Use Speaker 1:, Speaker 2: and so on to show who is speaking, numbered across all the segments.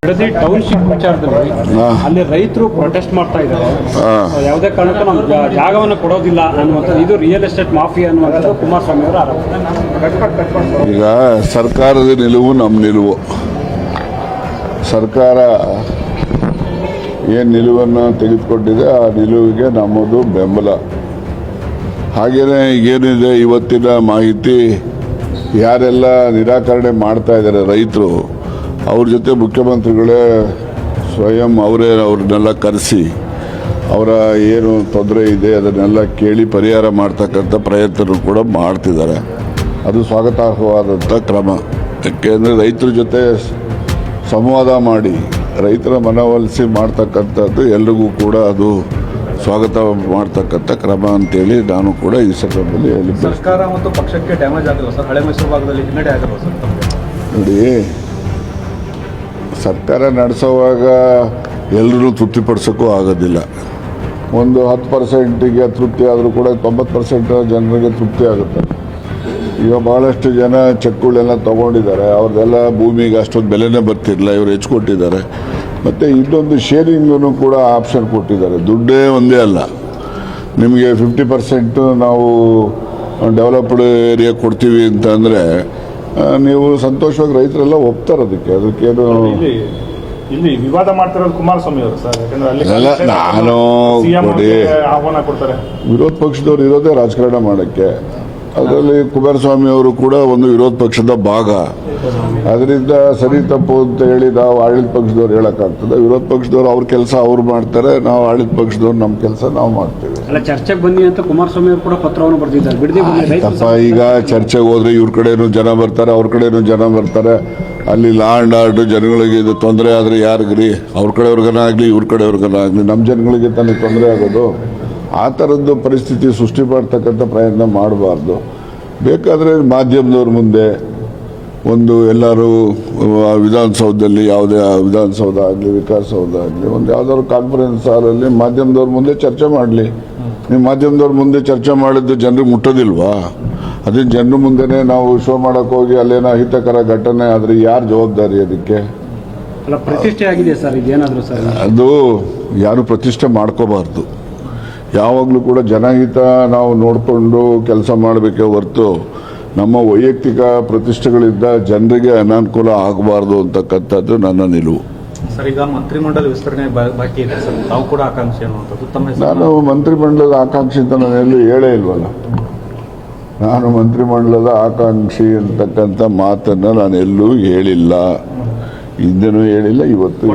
Speaker 1: Bidadi township ವಿಚಾರದಲ್ಲಿ ಅಲ್ಲಿ ರೈತರು ಪ್ರೊಟೆಸ್ಟ್ ಮಾಡ್ತಾ ಇದ್ದಾರೆ. ಯಾವುದೇ ಕಾರಣಕ್ಕೂ ನಾವು ಜಾಗವನ್ನು ಕೊಡೋದಿಲ್ಲ ಅನ್ನುವಂಥದ್ದು ಇದು ರಿಯಲ್ ಎಸ್ಟೇಟ್ ಮಾಫಿಯಾ ಅನ್ನುವಂಥದ್ದು ಕುಮಾರಸ್ವಾಮಿ ಅವರ ಆರೋಪ.
Speaker 2: ಈಗ ಸರ್ಕಾರದ ನಿಲುವು ನಮ್ಮ ನಿಲುವು. ಸರ್ಕಾರ ಏನು ನಿಲುವನ್ನು ತೆಗೆದುಕೊಂಡಿದೆ ಆ ನಿಲುವಿಗೆ ನಮ್ಮದು ಬೆಂಬಲ. ಹಾಗೆಯೇ ಈಗೇನಿದೆ ಇವತ್ತಿನ ಮಾಹಿತಿ ಯಾರೆಲ್ಲ ನಿರಾಕರಣೆ ಮಾಡ್ತಾ ಇದ್ದಾರೆ ರೈತರು, ಅವ್ರ ಜೊತೆ ಮುಖ್ಯಮಂತ್ರಿಗಳೇ ಸ್ವಯಂ ಅವ್ರನ್ನೆಲ್ಲ ಕರೆಸಿ ಅವರ ಏನು ತೊಂದರೆ ಇದೆ ಅದನ್ನೆಲ್ಲ ಕೇಳಿ ಪರಿಹಾರ ಮಾಡ್ತಕ್ಕಂಥ ಪ್ರಯತ್ನ ಕೂಡ ಮಾಡ್ತಿದ್ದಾರೆ. ಅದು ಸ್ವಾಗತಾರ್ಹವಾದಂಥ ಕ್ರಮ. ಯಾಕೆಂದರೆ ರೈತರ ಜೊತೆ ಸಂವಾದ ಮಾಡಿ ರೈತರ ಮನವೊಲಿಸಿ ಮಾಡ್ತಕ್ಕಂಥದ್ದು ಎಲ್ರಿಗೂ ಕೂಡ ಅದು ಸ್ವಾಗತ ಮಾಡ್ತಕ್ಕಂಥ ಕ್ರಮ ಅಂತೇಳಿ ನಾನು ಕೂಡ ಈ ಸಂದರ್ಭದಲ್ಲಿ ಹೇಳಿದ್ದೆ.
Speaker 1: ಸರ್ಕಾರ ಮತ್ತು ಪಕ್ಷಕ್ಕೆ ಡ್ಯಾಮೇಜ್ ಆಗಲ್ಲ ಸರ್? ಹಳೆ ಮೈಸೂರು ಭಾಗದಲ್ಲಿ ಹಿನ್ನಡೆ ಆಗಲ್ಲ ಸರ್?
Speaker 2: ನೋಡಿ, ಸರ್ಕಾರ ನಡೆಸೋವಾಗ ಎಲ್ಲರೂ ತೃಪ್ತಿಪಡಿಸೋಕ್ಕೂ ಆಗೋದಿಲ್ಲ. ಒಂದು 10%ಗೆ ತೃಪ್ತಿ ಆದರೂ ಕೂಡ 90% ಜನರಿಗೆ ತೃಪ್ತಿ ಆಗುತ್ತೆ. ಈಗ ಭಾಳಷ್ಟು ಜನ ಚೆಕ್ಗಳೆಲ್ಲ ತೊಗೊಂಡಿದ್ದಾರೆ, ಅವ್ರದ್ದೆಲ್ಲ ಭೂಮಿಗೆ ಅಷ್ಟೊಂದು ಬೆಲೆನೇ ಬರ್ತಿರಲಿಲ್ಲ, ಇವರು ಹೆಚ್ಚಿಕೊಟ್ಟಿದ್ದಾರೆ. ಮತ್ತು ಇನ್ನೊಂದು ಶೇರಿಂಗನ್ನು ಕೂಡ ಆಪ್ಷನ್ ಕೊಟ್ಟಿದ್ದಾರೆ. ದುಡ್ಡೇ ಒಂದೇ ಅಲ್ಲ, ನಿಮಗೆ 50% ನಾವು ಡೆವಲಪ್ಡ್ ಏರಿಯಾ ಕೊಡ್ತೀವಿ ಅಂತ ಅಂದರೆ ನೀವು ಸಂತೋಷವಾಗಿ ರೈತರೆಲ್ಲ ಒಪ್ತಾರೆ. ಅದಕ್ಕೇನು
Speaker 3: ಇಲ್ಲಿ ವಿವಾದ ಮಾಡ್ತಿರೋದು ಕುಮಾರಸ್ವಾಮಿ ಅವರು ಸರ್.
Speaker 2: ಯಾಕಂದ್ರೆ ನಾನು ನೋಡಿ,
Speaker 3: ಆಹ್ವಾನ ಕೊಡ್ತಾರೆ
Speaker 2: ವಿರೋಧ ಪಕ್ಷದವ್ರು ಇರೋದೇ ರಾಜಕಾರಣ ಮಾಡೋಕ್ಕೆ. ಅದರಲ್ಲಿ ಕುಮಾರಸ್ವಾಮಿ ಅವರು ಕೂಡ ಒಂದು ವಿರೋಧ ಪಕ್ಷದ ಭಾಗ. ಅದರಿಂದ ಸರಿ ತಪ್ಪು ಅಂತ ಹೇಳಿ ನಾವು ಆಡಳಿತ ಪಕ್ಷದವ್ರು ಹೇಳೋಕ್ಕಾಗ್ತದೆ? ವಿರೋಧ ಪಕ್ಷದವ್ರು ಅವ್ರ ಕೆಲಸ ಅವ್ರು ಮಾಡ್ತಾರೆ, ನಾವು ಆಡಳಿತ ಪಕ್ಷದವ್ರು ನಮ್ಮ ಕೆಲಸ ನಾವು ಮಾಡ್ತೇವೆ.
Speaker 1: ಚರ್ಚೆಗೆ ಬನ್ನಿ ಅಂತ ಕುಮಾರಸ್ವಾಮಿ ಅವರು ಕೂಡ ಪತ್ರವನ್ನು ಬರೆದಿದ್ದಾರೆ.
Speaker 2: ಈಗ ಚರ್ಚೆಗೆ ಹೋದ್ರೆ ಇವ್ರ ಕಡೆನೂ ಜನ ಬರ್ತಾರೆ, ಅವ್ರ ಕಡೆನೂ ಜನ ಬರ್ತಾರೆ. ಅಲ್ಲಿ ಲಾ ಆ್ಯಂಡ್ ಆರ್ಡರ್ ಜನಗಳಿಗೆ ಇದು ತೊಂದರೆ ಆದರೆ ಯಾರಿಗ್ರಿ? ಅವ್ರ ಕಡೆಯವ್ರಿಗನಾಗಲಿ ಇವ್ರ ಕಡೆಯವ್ರಿಗನಾಗಲಿ ನಮ್ಮ ಜನಗಳಿಗೆ ತಾನೇ ತೊಂದರೆ ಆಗೋದು. ಆ ಥರದ್ದು ಪರಿಸ್ಥಿತಿ ಸೃಷ್ಟಿ ಮಾಡ್ತಕ್ಕಂಥ ಪ್ರಯತ್ನ ಮಾಡಬಾರ್ದು. ಬೇಕಾದರೆ ಮಾಧ್ಯಮದವ್ರ ಮುಂದೆ ಒಂದು ಎಲ್ಲರೂ ವಿಧಾನಸೌಧದಲ್ಲಿ, ಯಾವುದೇ ವಿಧಾನಸೌಧ ಆಗಲಿ ವಿಕಾಸಸೌಧ ಆಗಲಿ, ಒಂದು ಯಾವುದಾದ್ರು ಕಾನ್ಫರೆನ್ಸ್ ಹಾಲಲ್ಲಿ ಮಾಧ್ಯಮದವ್ರ ಮುಂದೆ ಚರ್ಚೆ ಮಾಡಲಿ. ನೀವು ಮಾಧ್ಯಮದವ್ರ ಮುಂದೆ ಚರ್ಚೆ ಮಾಡಿದ್ದು ಜನರಿಗೆ ಮುಟ್ಟೋದಿಲ್ವಾ? ಅದೇನು ಜನರ ಮುಂದೆನೇ ನಾವು ಶೋ ಮಾಡೋಕ್ಕೆ ಹೋಗಿ ಅಲ್ಲೇನೋ ಅಹಿತಕರ ಘಟನೆ ಆದರೆ ಯಾರು ಜವಾಬ್ದಾರಿ ಅದಕ್ಕೆ?
Speaker 1: ಪ್ರತಿಷ್ಠೆ ಆಗಿದೆ ಸರ್, ಇದೇನಾದರೂ ಸರ್
Speaker 2: ಅದು ಯಾರು ಪ್ರತಿಷ್ಠೆ ಮಾಡ್ಕೋಬಾರ್ದು. ಯಾವಾಗಲೂ ಕೂಡ ಜನಹಿತ ನಾವು ನೋಡಿಕೊಂಡು ಕೆಲಸ ಮಾಡಬೇಕೇ ಹೊರತು ನಮ್ಮ ವೈಯಕ್ತಿಕ ಪ್ರತಿಷ್ಠೆಗಳಿಂದ ಜನರಿಗೆ ಅನಾನುಕೂಲ ಆಗಬಾರ್ದು ಅಂತಕ್ಕಂಥದ್ದು ನನ್ನ ನಿಲುವು.
Speaker 1: ಸರ್, ಈಗ ಮಂತ್ರಿಮಂಡಲ ವಿಸ್ತರಣೆ ಬಾಕಿ ಇದೆ ಸರ್, ತಾವು ಕೂಡ ಆಕಾಂಕ್ಷಿ ಅನ್ನುವಂಥದ್ದು
Speaker 2: ನಾನು ಮಂತ್ರಿಮಂಡಲದ ಆಕಾಂಕ್ಷಿ ಅಂತ ನಾನು ಎಲ್ಲೂ ಹೇಳೇ ಇಲ್ವಲ್ಲ. ನಾನು ಮಂತ್ರಿಮಂಡಲದ ಆಕಾಂಕ್ಷಿ ಅಂತಕ್ಕಂಥ ಮಾತನ್ನು ನಾನು ಎಲ್ಲೂ ಹೇಳಿಲ್ಲ, ಹಿಂದೆನೂ ಹೇಳಿಲ್ಲ, ಇವತ್ತು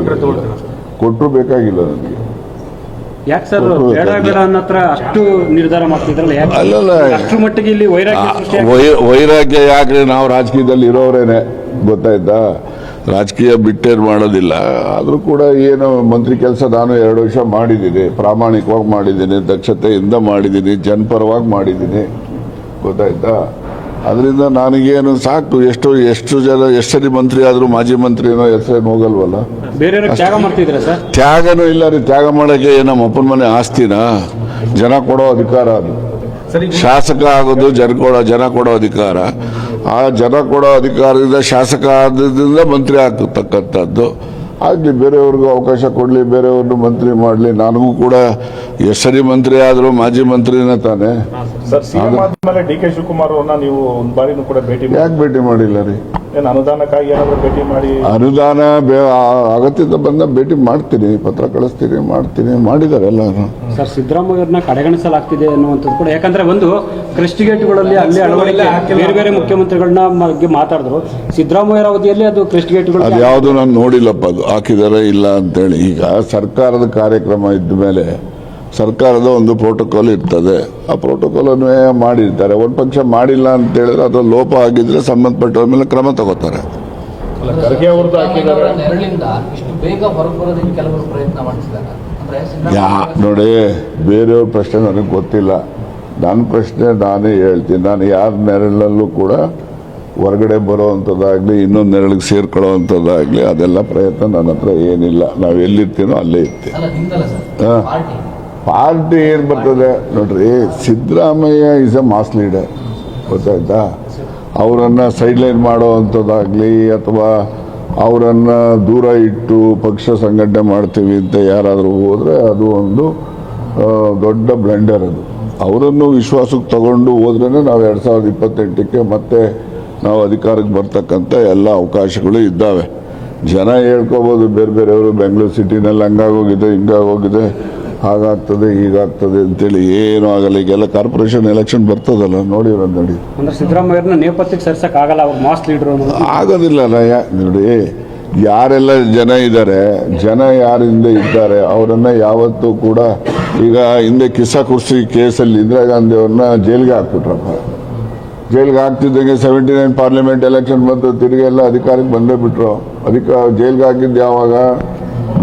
Speaker 2: ಕೊಟ್ಟರು ಬೇಕಾಗಿಲ್ಲ ನನಗೆ.
Speaker 1: ಯಾಕೆ ಸರ್ ಬೇಡ ಬೇಡ ಅನ್ನತ್ರ ಅಷ್ಟು ನಿರ್ಧಾರ ಮಾಡ್ತಿದ್ರಲ್ಲ?
Speaker 2: ಅಲ್ಲಲ್ಲ,
Speaker 1: ಅಷ್ಟು ಮಟ್ಟಿಗೆ ಇಲ್ಲಿ
Speaker 2: ವೈರಾಗ್ಯ ಯಾಕ್ರಿ? ನಾವು ರಾಜಕೀಯದಲ್ಲಿ ಇರೋರೇನೆ, ಗೊತ್ತಾಯ್ತಾ? ರಾಜಕೀಯ ಬಿಟ್ಟೇನು ಮಾಡೋದಿಲ್ಲ. ಆದರೂ ಕೂಡ ಏನು ಮಂತ್ರಿ ಕೆಲಸ ನಾನು 2 ವರ್ಷ ಮಾಡಿದ್ದೀನಿ, ಪ್ರಾಮಾಣಿಕವಾಗಿ ಮಾಡಿದ್ದೀನಿ, ದಕ್ಷತೆಯಿಂದ ಮಾಡಿದ್ದೀನಿ, ಜನಪರವಾಗಿ ಮಾಡಿದ್ದೀನಿ, ಗೊತ್ತಾಯ್ತಾ? ಅದರಿಂದ ನನಗೇನು ಸಾಕು. ಎಷ್ಟು ಸರಿ ಮಂತ್ರಿ ಆದರೂ ಮಾಜಿ ಮಂತ್ರಿನೋ ಹೆಸರೇನು ಹೋಗಲ್ವಲ್ಲ. ತ್ಯಾಗನೂ ಇಲ್ಲ ರೀ. ತ್ಯಾಗ ಮಾಡೋಕ್ಕೆ ನಮ್ಮ ಅಪ್ಪನ ಮನೆ ಆಸ್ತಿನ? ಜನ ಕೊಡೋ ಅಧಿಕಾರ ಅದು. ಶಾಸಕ ಆಗೋದು ಜನ ಕೊಡೋ ಅಧಿಕಾರ. ಆ ಜನ ಕೊಡೋ ಅಧಿಕಾರದಿಂದ ಶಾಸಕ ಆದ್ರಿಂದ ಮಂತ್ರಿ ಆಗ್ತಕ್ಕಂಥದ್ದು. ಆಗಲಿ, ಬೇರೆಯವ್ರಿಗೂ ಅವಕಾಶ ಕೊಡಲಿ, ಬೇರೆಯವ್ರನ್ನು ಮಂತ್ರಿ ಮಾಡಲಿ. ನನಗೂ ಕೂಡ ಸರಿ ಮಂತ್ರಿ ಆದರೂ ಮಾಜಿ ಮಂತ್ರಿನೇ ತಾನೆ.
Speaker 3: ಡಿ.ಕೆ. ಶಿವಕುಮಾರ್ ಅವ್ರನ್ನ ನೀವು ಒಂದು ಬಾರಿನೂ ಕೂಡ
Speaker 2: ಯಾಕೆ ಭೇಟಿ ಮಾಡಿಲ್ಲ ರೀ?
Speaker 3: ಅನುದಾನಕ್ಕಾಗಿ ಏನಾದರೂ ಭೇಟಿ ಮಾಡಿ?
Speaker 2: ಅನುದಾನ ಅಗತ್ಯದ ಬಂದ ಭೇಟಿ ಮಾಡ್ತೀನಿ, ಪತ್ರ ಕಳಿಸ್ತೀನಿ, ಮಾಡಿದ್ದಾರೆ ಎಲ್ಲರೂ.
Speaker 1: ಸರ್, ಸಿದ್ದರಾಮಯ್ಯವ್ರನ್ನ ಕಡೆಗಣಿಸಲಾಗ್ತಿದೆ ಅನ್ನುವಂಥದ್ದು ಕೂಡ. ಯಾಕಂದ್ರೆ ಒಂದು ಕ್ರೆಸ್ಟ್ ಗೇಟ್ಗಳಲ್ಲಿ ಅಲ್ಲಿ ಅಳವಡಿಕೆ ಬೇರೆ ಬೇರೆ ಮುಖ್ಯಮಂತ್ರಿಗಳನ್ನ ಬಗ್ಗೆ ಮಾತಾಡಿದ್ರು. ಸಿದ್ದರಾಮಯ್ಯರ ಅವಧಿಯಲ್ಲಿ ಅದು ಕ್ರೆಸ್ಟ್ ಗೇಟ್ಗಳು
Speaker 2: ಅದು ಯಾವುದು ನಾನು ನೋಡಿಲ್ಲಪ್ಪ, ಅದು ಹಾಕಿದಾರೆ ಇಲ್ಲ ಅಂತೇಳಿ. ಈಗ ಸರ್ಕಾರದ ಕಾರ್ಯಕ್ರಮ ಇದ್ದ ಮೇಲೆ ಸರ್ಕಾರದ ಒಂದು ಪ್ರೋಟೋಕಾಲ್ ಇರ್ತದೆ. ಆ ಪ್ರೋಟೋಕಾಲನ್ನು ಮಾಡಿರ್ತಾರೆ. ಒಂದು ಪಕ್ಷ ಮಾಡಿಲ್ಲ ಅಂತ ಹೇಳಿದ್ರೆ ಅದು ಲೋಪ ಆಗಿದ್ರೆ ಸಂಬಂಧಪಟ್ಟವ್ರ ಮೇಲೆ ಕ್ರಮ ತಗೋತಾರೆ. ನೋಡಿ, ಬೇರೆಯವ್ರ ಪ್ರಶ್ನೆ ನನಗೆ ಗೊತ್ತಿಲ್ಲ. ನನ್ನ ಪ್ರಶ್ನೆ ನಾನೇ ಹೇಳ್ತೀನಿ. ನಾನು ಯಾರ ನೆರಳಲ್ಲೂ ಕೂಡ ಹೊರಗಡೆ ಬರೋವಂಥದ್ದಾಗಲಿ ಇನ್ನೊಂದು ನೆರಳಿಗೆ ಸೇರ್ಕೊಳ್ಳೋವಂಥದ್ದಾಗಲಿ ಅದೆಲ್ಲ ಪ್ರಯತ್ನ ನನ್ನ ಹತ್ರ ಏನಿಲ್ಲ. ನಾವು ಎಲ್ಲಿರ್ತೀನೋ ಅಲ್ಲೇ ಇರ್ತೀವಿ. ಪಾರ್ಟಿ ಏನು ಬರ್ತದೆ ನೋಡ್ರಿ, Siddaramaiah is a mass leader, ಗೊತ್ತಾಯ್ತಾ? ಅವರನ್ನು ಸೈಡ್ಲೈನ್ ಮಾಡೋ ಅಂಥದ್ದಾಗಲಿ ಅಥವಾ ಅವರನ್ನು ದೂರ ಇಟ್ಟು ಪಕ್ಷ ಸಂಘಟನೆ ಮಾಡ್ತೀವಿ ಅಂತ ಯಾರಾದರೂ ಹೋದರೆ ಅದು ಒಂದು ದೊಡ್ಡ ಬ್ಲೆಂಡರ್. ಅದು ಅವರನ್ನು ವಿಶ್ವಾಸಕ್ಕೆ ತಗೊಂಡು ಹೋದ್ರೇ ನಾವು 2028ಕ್ಕೆ ಮತ್ತೆ ನಾವು ಅಧಿಕಾರಕ್ಕೆ ಬರ್ತಕ್ಕಂಥ ಎಲ್ಲ ಅವಕಾಶಗಳು ಇದ್ದಾವೆ. ಜನ ಹೇಳ್ಕೋಬೋದು ಬೇರೆ ಬೇರೆಯವರು ಬೆಂಗಳೂರು ಸಿಟಿನಲ್ಲಿ ಹಂಗಾಗೋಗಿದೆ ಹಿಂಗಾಗೋಗಿದೆ ಹಾಗಾಗ್ತದೆ ಹೀಗಾಗ್ತದೆ ಅಂತೇಳಿ ಏನೂ ಆಗಲ್ಲ. ಈಗೆಲ್ಲ ಕಾರ್ಪೊರೇಷನ್ ಎಲೆಕ್ಷನ್ ಬರ್ತದಲ್ಲ, ನೋಡಿರೋ ನೋಡಿ.
Speaker 1: ಅಂದ್ರೆ ಸಿದ್ದರಾಮಯ್ಯವ್ರನ್ನ ನೇಪಥ್ಯಕ್ಕೆ ಸರ್ಸಕ್ ಆಗಲ್ಲ, ಅವ್ರು ಮಾಸ್ ಲೀಡರ್
Speaker 2: ಆಗೋದಿಲ್ಲಲ್ಲ. ನೋಡಿ, ಯಾರೆಲ್ಲ ಜನ ಇದ್ದಾರೆ, ಜನ ಯಾರಿಂದ ಇದ್ದಾರೆ ಅವರನ್ನ ಯಾವತ್ತೂ ಕೂಡ ಈಗ ಹಿಂದೆ ಕಿಸ್ಸಾ ಕುರ್ಸಿ ಕೇಸಲ್ಲಿ ಇಂದಿರಾ ಗಾಂಧಿ ಅವ್ರನ್ನ ಜೈಲಿಗೆ ಹಾಕ್ಬಿಟ್ರಪ್ಪ. ಜೈಲಿಗೆ ಹಾಕ್ತಿದ್ದಂಗೆ 79 ಪಾರ್ಲಿಮೆಂಟ್ ಎಲೆಕ್ಷನ್ ಬಂತು, ತಿರುಗಿ ಎಲ್ಲ ಅಧಿಕಾರಕ್ಕೆ ಬಂದೇ ಬಿಟ್ರು. ಜೈಲಿಗೆ ಹಾಕಿದ್ದು ಯಾವಾಗ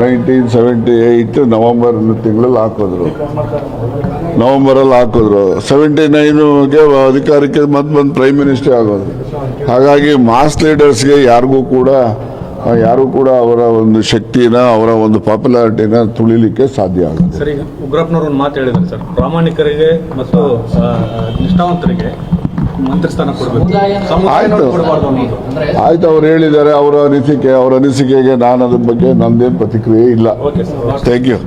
Speaker 2: 1978 ನವೆಂಬರ್ ತಿಂಗಳಲ್ಲಿ ಹಾಕಿದ್ರು. 79ಗೆ ಅಧಿಕಾರಕ್ಕೆ ಮತ್ತೆ ಬಂದು ಪ್ರೈಮ್ ಮಿನಿಸ್ಟರ್ ಆಗೋದು. ಹಾಗಾಗಿ ಮಾಸ್ ಲೀಡರ್ಸ್ಗೆ ಯಾರು ಕೂಡ ಅವರ ಒಂದು ಶಕ್ತಿನ, ಅವರ ಒಂದು ಪಾಪ್ಯುಲಾರಿಟಿನ ತುಳಿಲಿಕ್ಕೆ ಸಾಧ್ಯ ಆಗುತ್ತೆ.
Speaker 4: ಸರ್, ಈಗ ಉಗ್ರಪ್ಪನವರು ಒಂದು ಮಾತು ಹೇಳಿದ್ದಾರೆ ಸರ್, ಪ್ರಾಮಾಣಿಕರಿಗೆ ಮತ್ತು ನಿಷ್ಠಾವಂತರಿಗೆ ಮಂತ್ರಿ ಸ್ಥಾನ ಕೊಡಬೇಕು,
Speaker 2: ಆಯ್ತು, ಅವ್ರು ಹೇಳಿದ್ದಾರೆ. ಅವರ ಅನಿಸಿಕೆಗೆ ನಾನು ಅದ್ರ ಬಗ್ಗೆ ನಂದೇನು ಪ್ರತಿಕ್ರಿಯೆ ಇಲ್ಲ. Thank you.